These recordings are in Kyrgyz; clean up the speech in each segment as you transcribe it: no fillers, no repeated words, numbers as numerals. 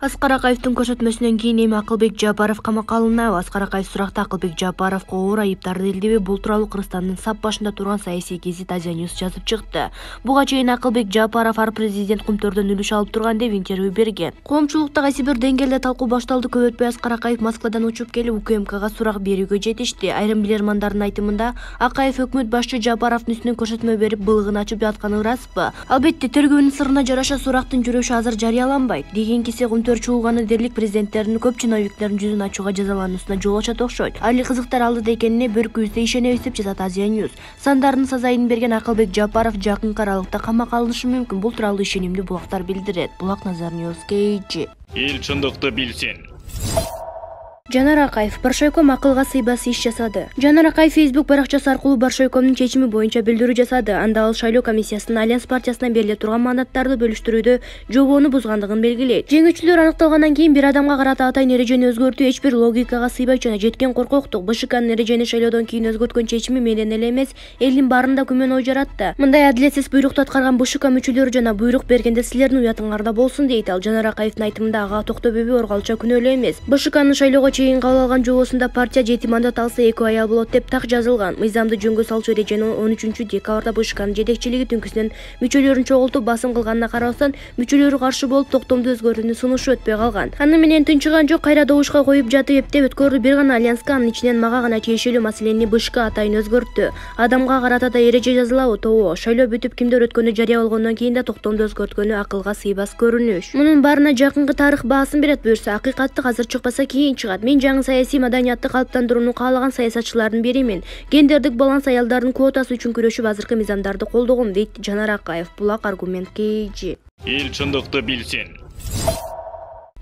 Аскар Акаевдин көрсөтмөсүнөн кийин эми Акылбек Жапаров камакка алынабы? Аскар Акаев суракта Акылбек Жапаровго оор айыптарды делдеби. Бул тууралуу Кыргызстандын сап башында турган саясий гезит Азия Ньюс жазып чыкты. Буга чейин Акылбек Жапаров ар президент кумтөрдөн үлүш алып турган деп интервью берген. Коомчулукта кайсы бир деңгээлде талкуу башталды. Көп өтпөй Аскар Акаев Москвадан учуп келип УКМКга сурак берүүгө жетишти. Айрым билермандардын айтымында Акаев өкмөт башчы Жапаровдун үстүнө көрсөтмө берип былыгын ачып жатканы ыраспы? Албетте тергөөнүн сырына жараша сурактын жүрүшү азыр жарыяланбайт. Дегенкиси кумтөр чууганы дерлик президенттердин көп чиновниктердин жүзүн ачууга жазалануусуна жол ачат окшойт. Али кызыктар алдыда экенине бір көздө ишенебиз деп жазат Азия Ньюс. Сандардын сазайын берген Акылбек Жапаров жакынкы аралыкта камакка алынышы мүмкүн. Бул тууралуу ишенимдүү булактар билдирет. Булак Назар Ньюс KG. Эл чындыкты билсин. Жанар Акаев Боршойком акылга сыйбас иш жасады. Жанар Акаев Facebook баракчасы аркылуу Боршойкомдун чечими боюнча билдирүү жасады. Анда ал шайлоо комиссиясынын Альянс партиясына бериле турган мандаттарды бөлүштүрүүдө жобоону бузгандыгын белгилейт. Жеңүүчүлөр аныкталгандан кийин бир адамга карата атайын эрежени өзгөртүү эч бир логикага сыйбайт жана жеткен коркоктук. БШКнын эрежени шайлоодон кийин өзгөрткөн чечими менен эле эмес, элдин баарында күмөн ой жаратты. Мындай адилетсиз буйрукту аткарган БШК мүчөлөрү жана буйрук бергенде силердин уятыңарда болсун дейт ал. Жанар Акаевдин айтымында ага Токтобөбү Оргалча күнөөлүү эмес. БШКнын шайлоого чейин кабыл алган жобосунда партия 7 мандат алса 2 аял болот деп так жазылган. Мыйзамды жөнгө салчу эрежени 13-декабрда БШКнын жетекчилиги түнкүсүнөн мүчөлөрүн чогултуп басым кылганына карабастан мүчөлөрү каршы болуп токтомду өзгөртүүнү сунушу өтпөй калган. Аны менен тынчыган жок, кайра добушка коюп жатып эптеп өткөрдү. Бир гана Альянска анын ичинен мага гана тиешелүү маселени БШК атайын өзгөрттү. Адамга карата да эреже жазылабы? Тобо шайлоо бүтүп кимдер өткөнү жарыя болгондон кийин да токтомду өзгөрткөнү акылга сыйбас көрүнүш. Мунун баарына жакынкы тарых баасын берет буюрса. Акыйкатты азыр чыкпаса кийин чыгат. Мен жаңы саясий маданиятты калыптандырууну каалаган саясатчылардын биримин. Гендердик баланс аялдардын квотасы үчүн күрөшүп азыркы мыйзамдарды колдогом дейт Жанар Акаев. Булак Аргумент KG. Эл чындыкты билсин.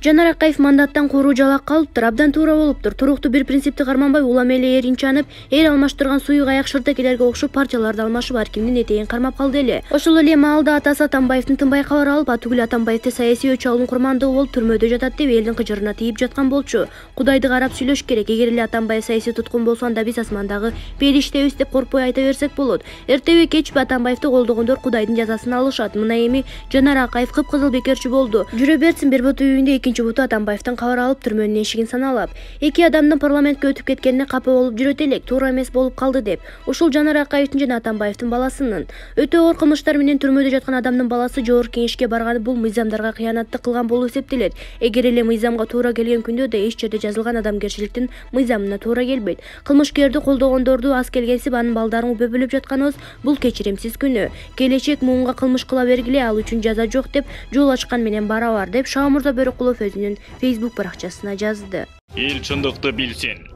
Жанар Акаев мандаттан куруу жалак калыптыр, абдан туура болуптур. Туруктуу бир принципти карманбай улам эле эринчанып, эл алмаштырган суюк аяк шыртекелерге окшоп партияларды алмашып ар кимдин этегин кармап калды эле. Ошол эле маалда атасы Атамбаевдин тынбай кабар алып, атүгүл Атамбаевди саясий өч алуунун курмандыгы болуп түрмөдө жатат деп элдин кыжырына тийип жаткан болчу. Кудайды карап сүйлөш керек. Эгер эле Атамбаев саясий туткун болсо, анда биз асмандагы периштебиз деп коркпой айта берсек болот. Эртеби кечпи Атамбаевди колдогондор Кудайдын жазасын алышат. Мына эми Жанар Акаев кыпкызыл бекерчи болду. Жүрө берсин, бир буту үйүндө экинчи буту Атамбаевдин кабар алып түрмөнүн эшигин саналап, эки адамдын парламентке өтүп кеткенине капа болуп жүрөт элек, туура эмес болуп калды деп. Ушул Жанар Акаевдин жана Атамбаевдин баласынын өтө оор кылмыштар менен түрмөдө жаткан адамдын баласы жогорку кеңешке барганы бул мыйзамдарга кыянатты кылган болуп эсептелет. Эгер эле мыйзамга туура келген күндө да эч жерде жазылган адамгерчиликтин мыйзамына туура келбейт. Кылмышкерди колдогондорду аз келгенсип анын балдарын бөбөлөп жатканыбыз бул кечиримсиз күнөө. Келечек муунга кылмыш кыла бергиле, ал үчүн жаза жок деп жол ачкан менен барабар деп Шаамурза Бөрөкулов өзүнүн Facebook баракчасына жазды. Эл чындыкты билсин.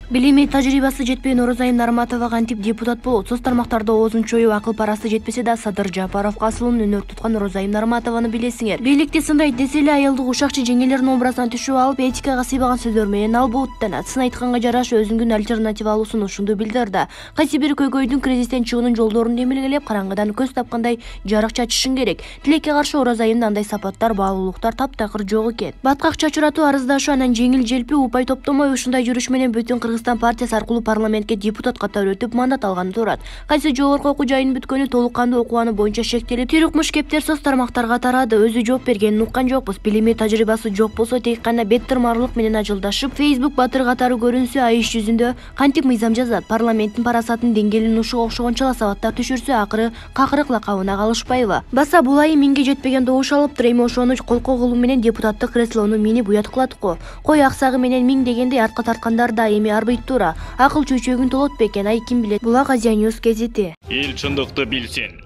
Билими тажрыйбасы жетпей Орозайым Нарматова кантип депутат болот? Соц тармактарда оозун чоюп акыл парасы жетпесе да Садыр Жапаровго асылын өнөр туткан Орозайым Нарматованы билесиңер. Бийликти сындайт десе эле аялдык ушакчы жеңелердин образынан түшүп алып, этикага сыйбаган сөздөр менен албуттанат. Сын айтканга жараша өзүнүн альтернатива алуу сунушунду билдирди. Кайсы бир көйгөйдүн кризистен чыгуунун жолдорун демилгелеп, караңгыдан көз тапкандай жарык чачышың керек. Тилекке каршы Орозайымда андай сапаттар, баалуулуктар таптакыр жок экен. Баткак чачыратуу, арыздашуу, анан жеңил желпи, упай топтомой ушундай жүрүш менен бүтүн Кыргызстан партиясы аркылуу парламентке депутат катары өтүп мандат алганы турат. Кайсы жогорку окуу жайынын бүткөнү толук кандуу окуганы боюнча шектелип, тирукмуш кептер соц тармактарга тарады. Өзү жооп бергенин уккан жокпуз. Билими тажрыйбасы жок болсо тек гана беттырмарлык менен ажылдашып, Facebook батыр катары көрүнсө, ай иш жүзүндө кантип мыйзам жазат. Парламенттин парасатын деңгээлин ушуга окшогон чала сабаттар түшүрсө, акыры какырык лакабына калышпайбы? Баса бул ай миңге жетпеген добуш алыптыр. Эми ошону колко кылуу менен депутаттык креслону минип уят кылат го. Кой аксагы менен миң дегенде артка тарткандар да эми арбайт тура. Акыл чөйчөгүн толот бекен, ай ким билет. Булак Азия Ньюс KG. Эл чындыкты билсин.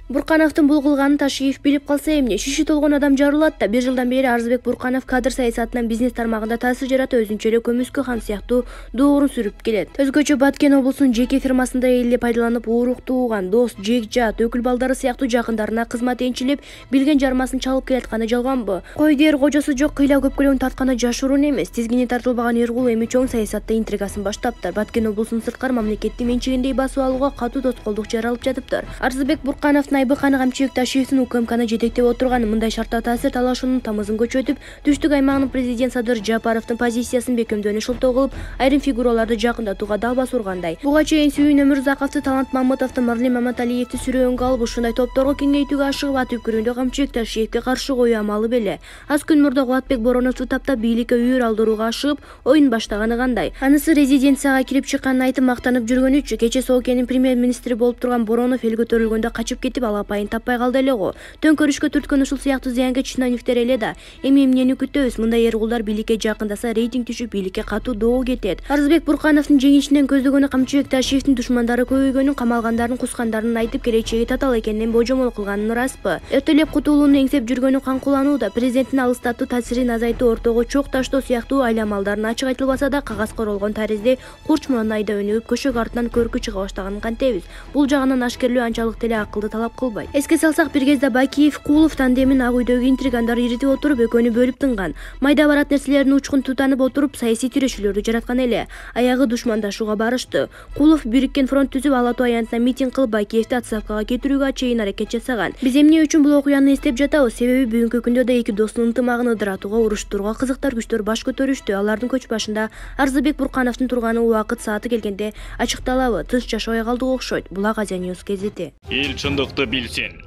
Буркановдун бул кылганын Ташиев билип калса эмне? Шиши толгон адам жарылат да. 1 жылдан бери Арзыбек Бурканов кадр саясатынан бизнес тармагында таасир жарата, өзүнчө эле Көмүскө хан сыяктуу доорун сүрүп келет. Өзгөчө Баткен облусунун жеке фирмасында эле пайдаланып, урuk тууган, дос, жек, жат, өкүл балдары сыяктуу жакындарына кызмат энчилеп, билген жармасын чалып келатканы жалганбы? Кой дер кожосу жок, кыйла көпкөлөң тартканы жашыруун эмес. Тизгини тартылбаган Эргул эми чоң саясатта интригасын баштаптыр. Баткен облусунун сырткары мамлекеттин менчигиндей басып алууга катуу тоскоолдук жаралып жатыптыр. Арзыбек Буркановдун Айбыкан Камчыбек Ташиевдин УКМКны жетектеп отурганы мындай шартта таасир талашуунун тамызын көчөтүп, түштүк аймагынын президент Садыр Жапаровдун позициясын бекемдөөнү шылтоо кылып, айрым фигураларды жакындатууга далбас ургандай. Буга чейин Сүйүн Өмүрзаковду, Талант Мамытовду, Марлен Маматалиевди сүрөөнгө алып, ушундай топторго кеңейтүүгө ашыгып, ат үкүрүндө Камчыбек Ташиевге каршы коюу амалы беле. Аз күн мурда Кубатбек Бороновду таптап, бийликке үйүр алдырууга ашыгып, оюн баштаганы кандай? Анысы резиденцияга кирип чыкканын айтып мактанып жүргөн үчү кече Соокенин премьер-министри болуп турган Боронов эл көтөрүлгөндө качып кетип, алапайын таппай калды эле го. Төңкөрүшкө түрткөн ушул сыяктуу зыянкеч чиновниктер эле да. Эмнени күтөбүз? Мындай эргулдар бийликке жакындаса, рейтинг түшүп, бийликке катуу доо кетет. Арзыбек Буркановдун жеңишинен көздөгөнү Камчыбек Ташиевдин душмандары көбөйгөнүн, камалгандардын, кускандарын айтып, келечеги татаал экенинен божомол кылганын ыраспы? Эртелеп кутулууну эңсеп жүргөнү каңкуланууда, президенттин алыстатуу таасирин азайтуу, ортого чок таштоо сыяктуу айламалдарын ачык айтылбаса да, кагазга оролгон таризде курч маңайда өнүгүп, көшөк артынан көркү чыга баштаганын кантебиз. Бул жагынан ашкерлөө анчалык деле акылды талап кылбайт. Эске салсак, бир кезде Бакиев, Кулов тандемин Ак үйдөгү интригандар иритип отуруп, экөөнү бөлүп тынган. Майда барат нерселердин учкун тутанып отуруп, саясий тирешүүлөрдү жараткан эле. Аягы душмандашууга барышты. Кулов бириккен фронт түзүп, Ала Тоо аянтына митинг кылып, Бакиевди отставкага кетирүүгө чейин аракет жасаган. Биз эмне үчүн бул окуяны эстеп жатабыз? Себеби бүгүнкү күндө да эки достун ынтымагын ыдыратууга, уруштурууга кызыктар күчтөр баш көтөрүштү. Алардын көч башында Арзыбек Буркановдун турганы убакыт сааты келгенде ачыкталабы, тынч жашабай калдык окшойт. Булак Азия Ньюс газети. Эл чындыкты билсин.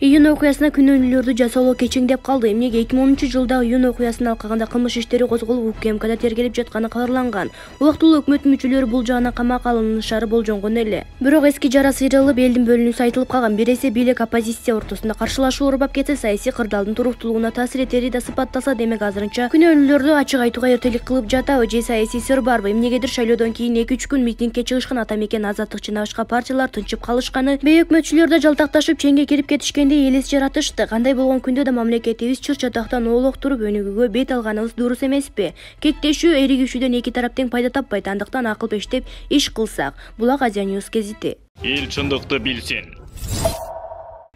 Июнь окуясына күнөөлүүлөрдү жасоолоо кечиңдеп калды. Эмнеге 2010 жылдагы июнь окуясына алкаганда кылмыш иштери козголуп, УКМКда тергелип жатканы кабарланган. Убактылуу өкмөт мүчөлөрү бул жагына камакка алынышары болжонгон эле. Бирок эски жара сыйрылып, элдин бөлүнүүсү айтылып калган. Бир эсе бийлик оппозиция ортосунда каршылашуу урбап кетсе, саясий кырдаалдын туруктуулугуна таасир этери да сыпатталса, демек азырынча күнөөлүүлөрдү ачык айтууга эртелик кылып жатабы же саясий сыр барбы? Эмнегедир шайлоодон кийин 2-3 күн митингке чыгышкан ата мекен азаттыкчы набышка партиялар тынчып калышканы, бейөкмөтчүлөр да жалтакташып чеңге кирип кетишкенде элес жаратышты. Кандай болгон күндө да мамлекетибиз чыр-чатактан оолок туруп өнүгүүгө бет алганыбыз дурус эмеспи? Кектешүү, эригишүүдөн эки тарап тең пайда таппайт. Андыктан акыл бештеп иш кылсак. Булак Азия Ньюс газети. Эл чындыкты билсин.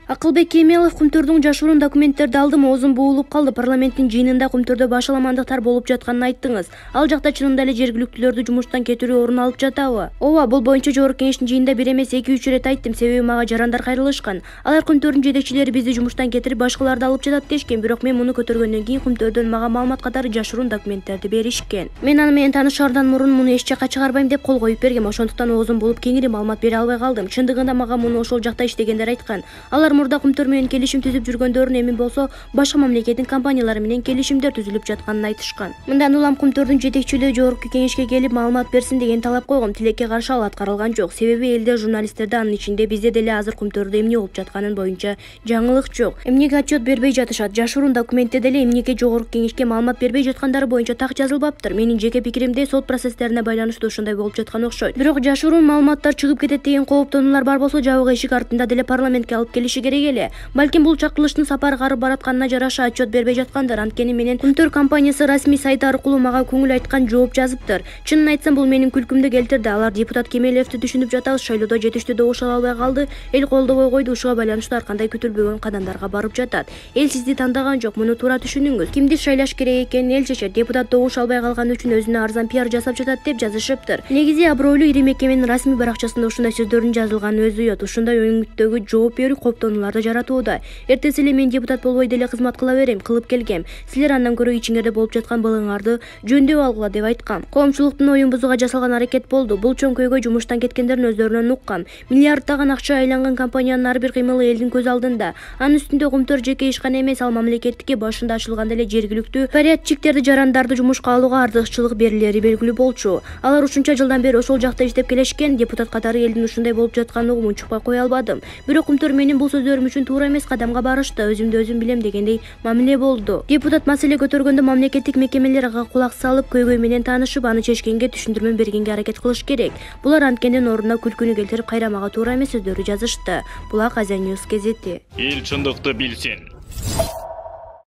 Акылбек Кемелов Кумтөрдүн жашыруун документтерди алдым, оозум буулуп калды. Парламенттин жыйынында Кумтөрдө башаламандыктар болуп жатканын айттыңыз. Ал жакта чынында эле жергиликтүүлөрдү жумуштан кетирүү орун алып жатабы? Ооба, бул боюнча жогорку кеңештин жыйынында бир эмес 2-3 ирет айттым. Себеби мага жарандар кайрылышкан. Алар Кумтөрдүн жетекчилери бизди жумуштан кетирип, башкаларды алып жатат дешкен. Бирок мен муну көтөргөндөн кийин Кумтөрдөн мага маалымат катары жашыруун документтерди беришкен. Мен аны менен таанышаардан мурун муну эч жакка чыгарбайм деп кол коюп бергем. Ошондуктан оозум болуп кеңири маалымат бере албай калдым. Чындыгында мага муну ошол жакта иштегендер айткан. Алар мурда Кумтөр менен келишим түзүп жүргөндөрүн, эми болсо башка мамлекеттин компаниялары менен келишимдер түзүлүп жатканын айтышкан. Мындан улам Кумтөрдүн жетекчилери жогорку кеңешке келип маалымат берсин деген талап койгом. Тилекке каршы ал аткарылган жок. Себеби элде журналисттерде, анын ичинде бизде деле азыр Кумтөрдө эмне болуп жатканын боюнча жаңылык жок. Эмнеге отчет бербей жатышат? Жашыруун документте деле эмнеге жогорку кеңешке маалымат бербей жаткандары боюнча так жазылбаптыр. Менин жеке пикиримде сот процесстерине байланыштуу ушундай болуп жаткан окшойт. Бирок жашыруун маалыматтар чыгып кетет деген кооптонуулар бар болсо, жабык эшик артында деле парламентке алып келиши керек эле. Балким бул чакырылыштын сапар карып баратканына жараша отчет бербей жаткандар. Анткени менен Кумтөр компаниясы расмий сайты аркылуу мага көңүл айткан, жооп жазыптыр. Чынын айтсам, бул менин күлкүмдү келтирди. Алар депутат Кемелевди түшүнүп жатабыз, шайлоодо жетиштүү добуш ала албай калды, эл колдобой койду, ушуга байланыштуу ар кандай күтүлбөгөн кадамдарга барып жатат. Эл сизди тандаган жок, муну туура түшүнүңүз. Кимди шайлаш керек экенин эл чечет. Депутат добуш албай калган үчүн өзүнө арзан пиар жасап жатат деп жазышыптыр. Негизи абройлуу ири мекеменин расмий баракчасында ушундай сөздөрдүн жазылганы өзү уят. Ушундай өңүттөгү жооп берүү кооптонууларды жаратууда. Эртеси эле мен депутат болбой деле кызмат кыла берем, кылып келгем. Силер андан көрө ичиңерде болуп жаткан балыңарды жөндөп алгыла деп айткам. Коомчулуктун оюн бузууга жасалган аракет болду. Бул чоң көйгөй жумуштан кеткендердин өздөрүнөн уккам. Миллиарддаган акча айланган компаниянын ар бир кыймылы элдин көз алдында. Анын үстүндө Кумтөр жеке ишкана эмес, ал мамлекеттики. Башында ачылганда эле жергиликтүү порядчиктерди, жарандарды жумушка алууга артыкчылык берилери белгилүү болчу. Алар ушунча жылдан бери ошол жакта иштеп келишкен. Депутат катары элдин ушундай болуп жатканын угуп унчукпай кое албадым. Бирок Кумтөр менин бул сөздөрүм үчүн туура эмес кадамга барышты. Өзүмдү өзүм билем дегендей мамиле болду. Депутат маселе көтөргөндө мамлекеттик мекемелер ага кулак салып, көйгөй менен таанышып, аны чечкенге, түшүндүрмө бергенге аракет кылыш керек. Булар анткенден ордуна күлкүнү келтирип, кайрамага туура эмес сөздөрдү жазышты. Булак Азия Ньюс газети. Эл чындыкты билсин.